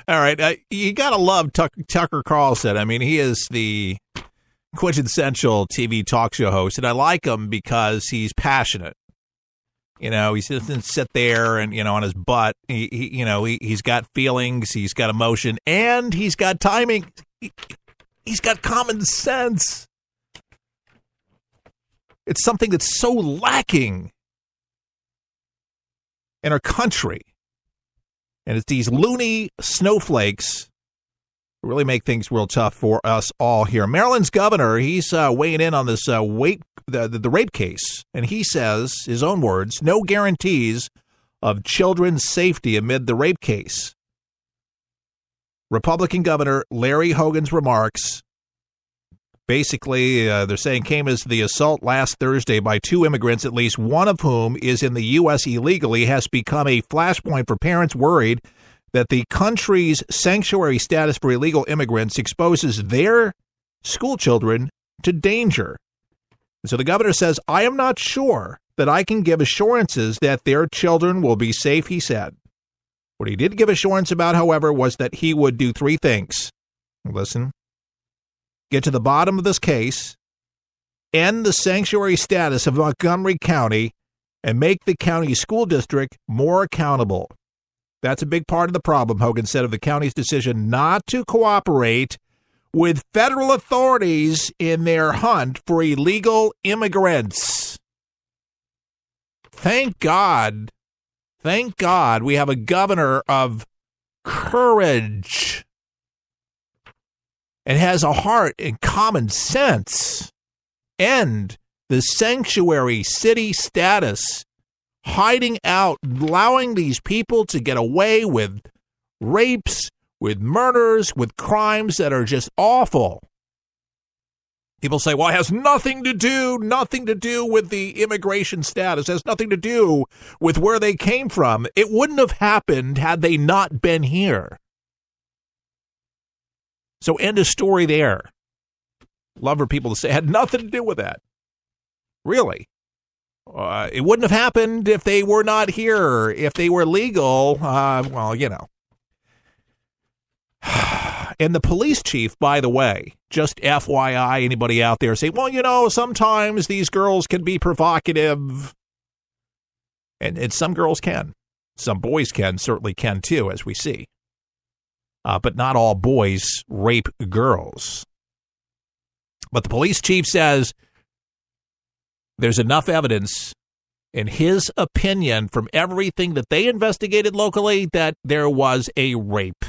All right. You got to love Tucker Carlson. I mean, he is the quintessential TV talk show host, and I like him because he's passionate. You know, he doesn't sit there and, on his butt. He's got feelings, he's got emotion, and he's got timing. He's got common sense. It's something that's so lacking in our country. And it's these loony snowflakes who really make things real tough for us all here. Maryland's governor, he's weighing in on this the rape case. And he says, his own words, no guarantees of children's safety amid the rape case. Republican Governor Larry Hogan's remarks, basically, they're saying came as the assault last Thursday by two immigrants, at least one of whom is in the U.S. illegally, has become a flashpoint for parents worried that the country's sanctuary status for illegal immigrants exposes their school children to danger. So the governor says, I am not sure that I can give assurances that their children will be safe, he said. What he did give assurance about, however, was that he would do three things. Listen. Get to the bottom of this case, end the sanctuary status of Montgomery County, and make the county school district more accountable. That's a big part of the problem, Hogan said, of the county's decision not to cooperate with federal authorities in their hunt for illegal immigrants. Thank God we have a governor of courage and has a heart and common sense. End the sanctuary city status, hiding out, allowing these people to get away with rapes, with murders, with crimes that are just awful. People say, well, it has nothing to do with the immigration status. It has nothing to do with where they came from. It wouldn't have happened had they not been here. So end of story there. Love for people to say it had nothing to do with that. Really. It wouldn't have happened if they were not here. If they were legal, And the police chief, by the way, just FYI, anybody out there say, well, sometimes these girls can be provocative. And some girls can. Some boys certainly can too, as we see. But not all boys rape girls. But the police chief says there's enough evidence, in his opinion, from everything that they investigated locally, that there was a rape.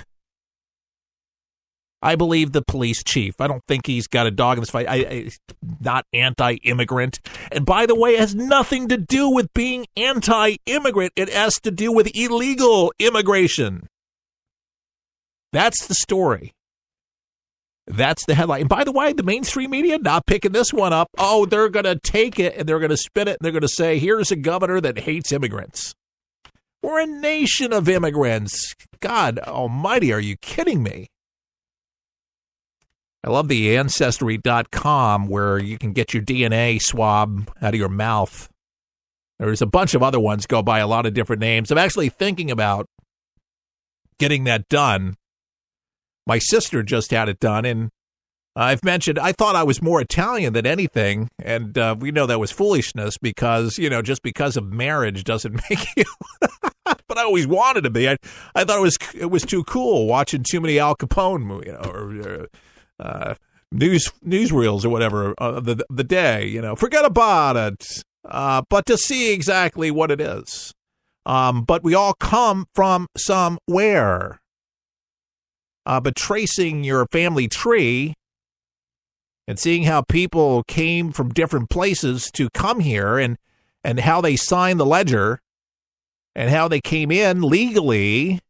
I believe the police chief. I don't think he's got a dog in this fight. Not anti-immigrant. And by the way, it has nothing to do with being anti-immigrant. It has to do with illegal immigration. That's the story. That's the headline. And by the way, the mainstream media not picking this one up. Oh, they're going to take it and they're going to spin it and they're going to say, here's a governor that hates immigrants. We're a nation of immigrants. God almighty, are you kidding me? I love the Ancestry.com where you can get your DNA swab out of your mouth. There's a bunch of other ones go by a lot of different names. I'm actually thinking about getting that done. My sister just had it done, and I've mentioned I thought I was more Italian than anything, and we know that was foolishness because, just because of marriage doesn't make you. But I always wanted to be. I thought it was too cool watching too many Al Capone movies, or newsreels or whatever the day. Forget about it. But to see exactly what it is. But we all come from somewhere. But tracing your family tree and seeing how people came from different places to come here and how they signed the ledger and how they came in legally,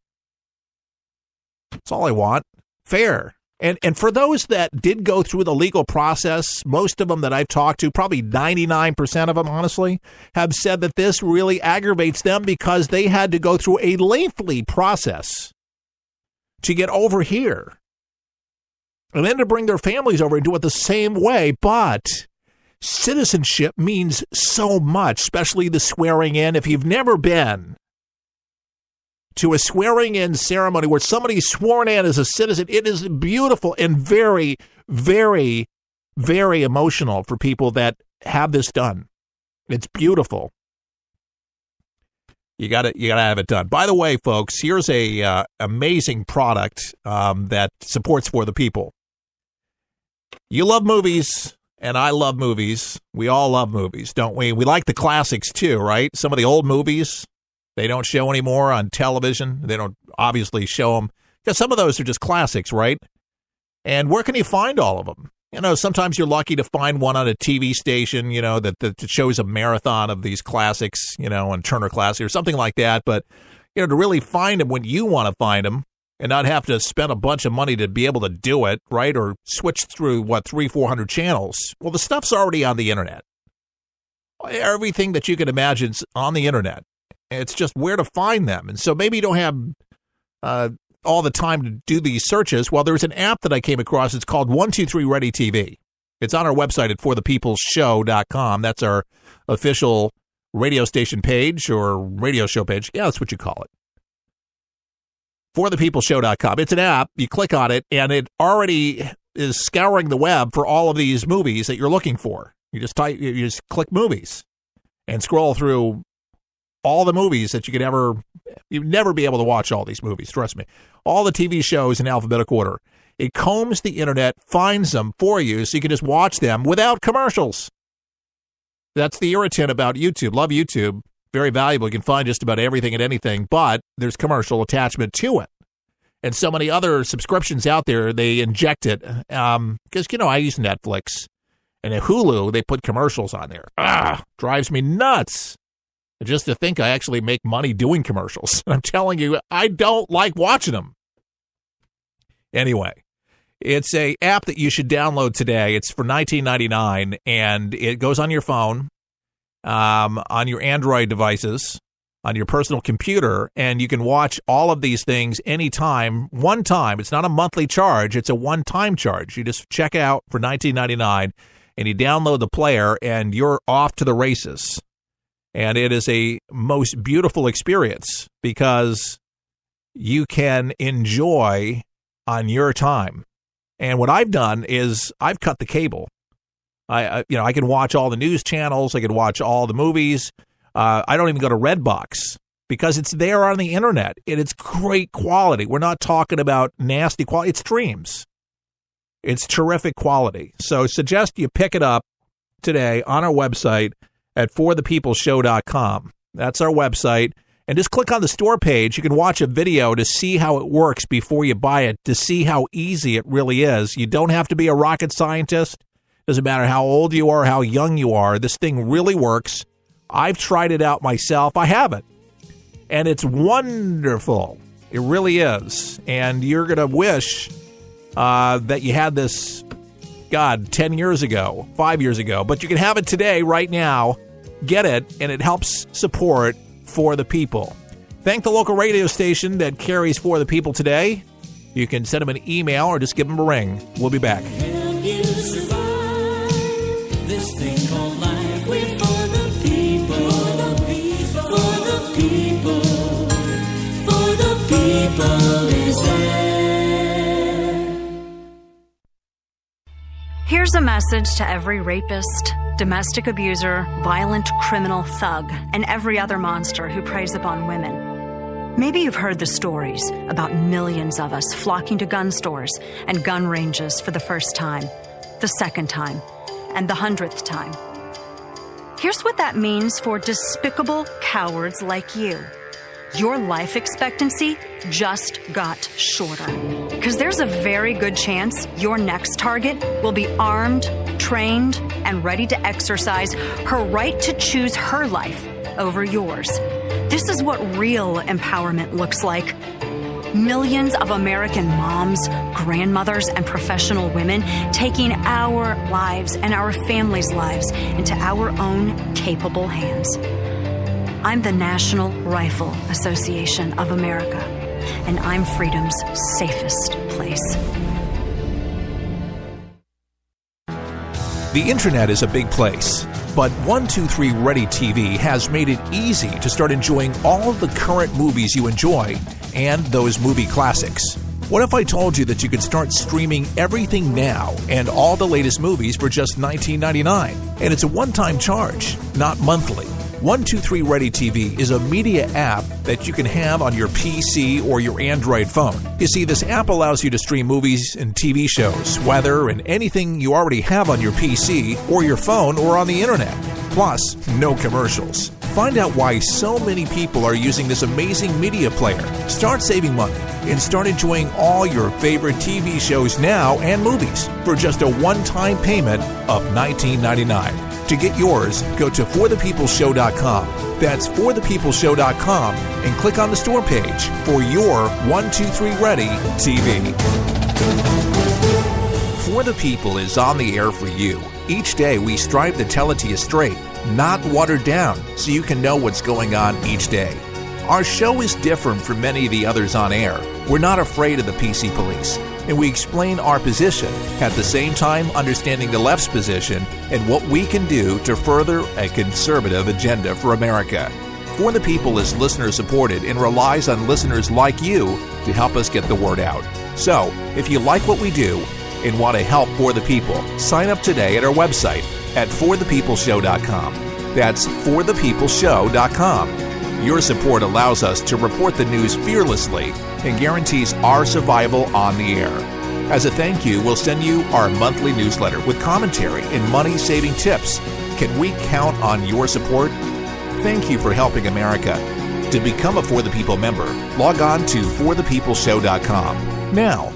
that's all I want. Fair. And for those that did go through the legal process, most of them that I've talked to, probably 99% of them, honestly, have said that this really aggravates them because they had to go through a lengthy process to get over here and then to bring their families over and do it the same way. But citizenship means so much, especially the swearing in. If you've never been to a swearing-in ceremony where somebody's sworn in as a citizen. It is beautiful and very, very, very emotional for people that have this done. It's beautiful. You gotta have it done. By the way, folks, here's a amazing product that supports For the People. You love movies, and I love movies. We all love movies, don't we? We like the classics too, right? Some of the old movies they don't show anymore on television. They don't obviously show them because some of those are just classics, right? And where can you find all of them? You know, sometimes you're lucky to find one on a TV station, you know, that shows a marathon of these classics, you know, on Turner Classic or something like that. But, you know, to really find them when you want to find them and not have to spend a bunch of money to be able to do it, right? Or switch through, 300-400 channels. Well, the stuff's already on the internet. Everything that you can imagine's on the internet. It's just where to find them. And so maybe you don't have all the time to do these searches. Well, there's an app that I came across. It's called 123 Ready TV. It's on our website at forthepeopleshow.com. That's our official radio station page or radio show page. Yeah, that's what you call it. forthepeopleshow.com. It's an app. You click on it, and it already is scouring the web for all of these movies that you're looking for. You just click movies and scroll through all the movies that you'd never be able to watch all these movies, trust me. All the TV shows in alphabetical order. It combs the internet, finds them for you so you can just watch them without commercials. That's the irritant about YouTube. Love YouTube. Very valuable. You can find just about everything and anything, but there's commercial attachment to it. And so many other subscriptions out there, they inject it. Because, you know, I use Netflix. And at Hulu, they put commercials on there. Drives me nuts. Just to think I actually make money doing commercials. I'm telling you, I don't like watching them. Anyway, it's an app that you should download today. It's for $19.99, and it goes on your phone, on your Android devices, on your personal computer, and you can watch all of these things anytime, one time. It's not a monthly charge. It's a one-time charge. You just check out for $19.99, and you download the player, and you're off to the races. And it is a most beautiful experience because you can enjoy on your time. And what I've done is I've cut the cable. I can watch all the news channels. I can watch all the movies. I don't even go to Redbox because it's there on the internet. And it's great quality. We're not talking about nasty quality. It streams. It's terrific quality. So suggest you pick it up today on our website at forthepeopleshow.com. That's our website. And just click on the store page. You can watch a video to see how it works before you buy it, to see how easy it really is. You don't have to be a rocket scientist. Doesn't matter how old you are, how young you are. This thing really works. I've tried it out myself. I haven't. And it's wonderful. It really is. And you're going to wish that you had this, 10 years ago, 5 years ago. But you can have it today, right now. Get it, and it helps support For the People. Thank the local radio station that carries For the People today. You can send them an email or just give them a ring. We'll be back. Help you survive this thing called life. We're for the people. For the people. For the people is there. Here's a message to every rapist, domestic abuser, violent criminal thug, and every other monster who preys upon women. Maybe you've heard the stories about millions of us flocking to gun stores and gun ranges for the first time, the second time, and the 100th time. Here's what that means for despicable cowards like you. Your life expectancy just got shorter. Because there's a very good chance your next target will be armed, trained, and ready to exercise her right to choose her life over yours. This is what real empowerment looks like. Millions of American moms, grandmothers, and professional women taking our lives and our families' lives into our own capable hands. I'm the National Rifle Association of America, and I'm freedom's safest place. The internet is a big place. But 123 Ready TV has made it easy to start enjoying all of the current movies you enjoy and those movie classics. What if I told you that you could start streaming everything now and all the latest movies for just $19.99? And it's a one-time charge, not monthly. 123 Ready TV is a media app that you can have on your PC or your Android phone. You see, this app allows you to stream movies and TV shows, weather, and anything you already have on your PC or your phone or on the internet. Plus, no commercials. Find out why so many people are using this amazing media player. Start saving money and start enjoying all your favorite TV shows now and movies for just a one-time payment of $19.99. To get yours, go to forthepeopleshow.com. That's forthepeopleshow.com and click on the store page for your 123 Ready TV. For the People is on the air for you. Each day we strive to tell it to you straight, not watered down, so you can know what's going on each day. Our show is different from many of the others on air. We're not afraid of the PC police, and we explain our position, at the same time understanding the left's position and what we can do to further a conservative agenda for America. For the People is listener-supported and relies on listeners like you to help us get the word out. So, if you like what we do and want to help For the People, sign up today at our website at forthepeopleshow.com. That's forthepeopleshow.com. Your support allows us to report the news fearlessly and guarantees our survival on the air. As a thank you, we'll send you our monthly newsletter with commentary and money-saving tips. Can we count on your support? Thank you for helping America. To become a For the People member, log on to forthepeopleshow.com. Now,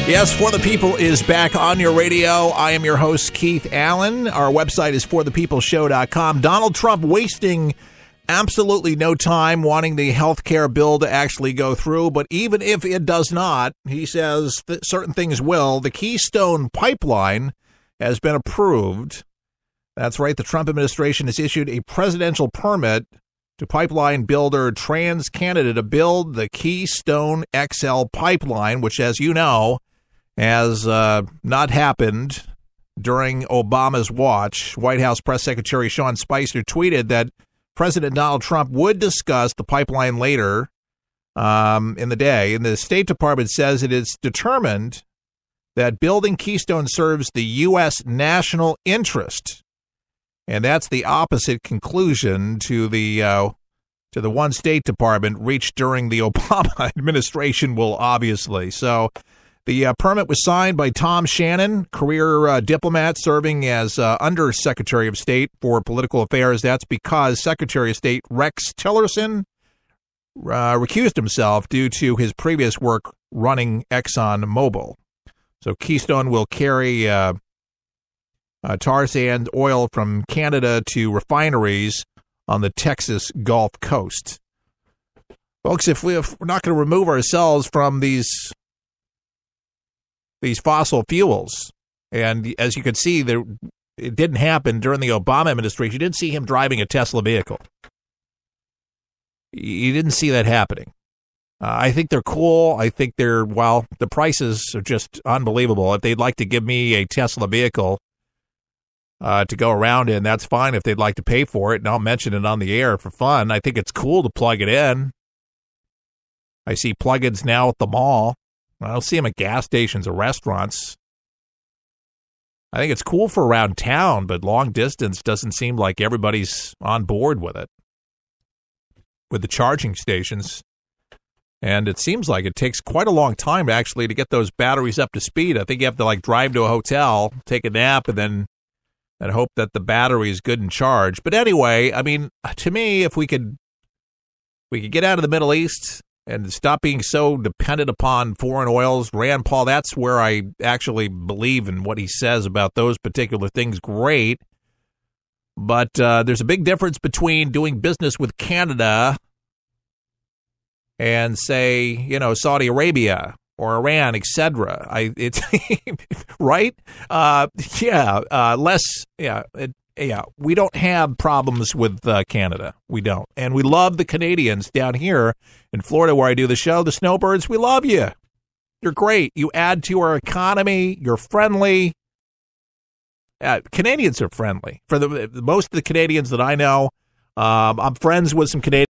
yes, For the People is back on your radio. I am your host, Keith Allen. Our website is forthepeopleshow.com. Donald Trump wasting absolutely no time wanting the health care bill to actually go through. But even if it does not, he says that certain things will. The Keystone Pipeline has been approved. That's right. The Trump administration has issued a presidential permit to pipeline builder TransCanada to build the Keystone XL pipeline, which, as you know, has not happened during Obama's watch. White House Press Secretary Sean Spicer tweeted that President Donald Trump would discuss the pipeline later in the day. And the State Department says it is determined that building Keystone serves the U.S. national interest. And that's the opposite conclusion to the one State Department reached during the Obama administration, will obviously. So the permit was signed by Tom Shannon, career diplomat serving as Undersecretary of State for Political Affairs. That's because Secretary of State Rex Tillerson recused himself due to his previous work running ExxonMobil. So Keystone will carry tar sand oil from Canada to refineries on the Texas Gulf Coast. Folks, if we're not going to remove ourselves from these fossil fuels, and as you can see, it didn't happen during the Obama administration. You didn't see him driving a Tesla vehicle. You didn't see that happening. I think they're cool. I think the prices are just unbelievable. If they'd like to give me a Tesla vehicle to go around in, that's fine if they'd like to pay for it, and I'll mention it on the air for fun. I think it's cool to plug it in. I see plug-ins now at the mall. I don't see them at gas stations or restaurants. I think it's cool for around town, but long distance doesn't seem like everybody's on board with it, with the charging stations. And it seems like it takes quite a long time actually to get those batteries up to speed. I think you have to drive to a hotel, take a nap, and then hope that the battery is good and charged. But anyway, I mean, to me, if we could get out of the Middle East and stop being so dependent upon foreign oils, Rand Paul, that's where I actually believe in what he says about those particular things. Great. But there's a big difference between doing business with Canada and, say, Saudi Arabia or Iran, etc. It's right. We don't have problems with Canada. We don't, and we love the Canadians down here in Florida, where I do the show. The Snowbirds, we love you. You're great. You add to our economy. You're friendly. Canadians are friendly. For the most of the Canadians that I know, I'm friends with some Canadians